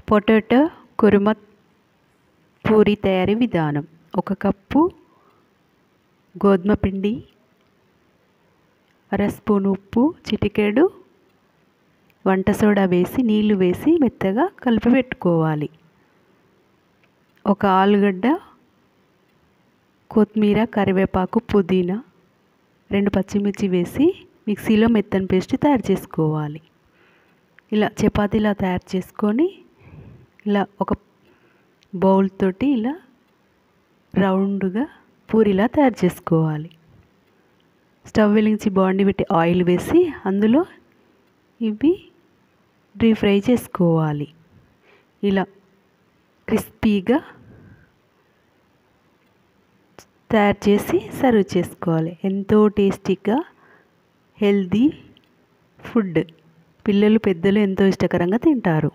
Potato kurma puri తయారీ విధానం. 1 cup గోధుమ పిండి, అర స్పూన్ ఉప్పు, చిటికెడు వంట సోడా వేసి నీళ్లు వేసి మెత్తగా కలిపి పెట్టుకోవాలి. 1 ఆలుగడ్డ, కొత్తిమీర, కరివేపాకు, పుదీనా, 2 పచ్చిమిర్చి వేసి మిక్సీలో మెత్తని పేస్ట్ తయారు చేసుకోవాలి. ఇలా చపాతీలా తయారు చేసుకొని ఇలా ఒక బౌల్ తోటి ఇలా రౌండ్గా పూరిలా తయారు చేసుకోవాలి. స్టవ్ వెలిగించి బాండి పెట్టి ఆయిల్ వేసి అందులో ఇవి డీప్ ఫ్రై చేసుకోవాలి. ఇలా క్రిస్పీగా తయారు చేసి సర్వ్ చేసుకోవాలి. ఎంతో టేస్టీగా హెల్దీ ఫుడ్, పిల్లలు పెద్దలు ఎంతో ఇష్టకరంగా తింటారు.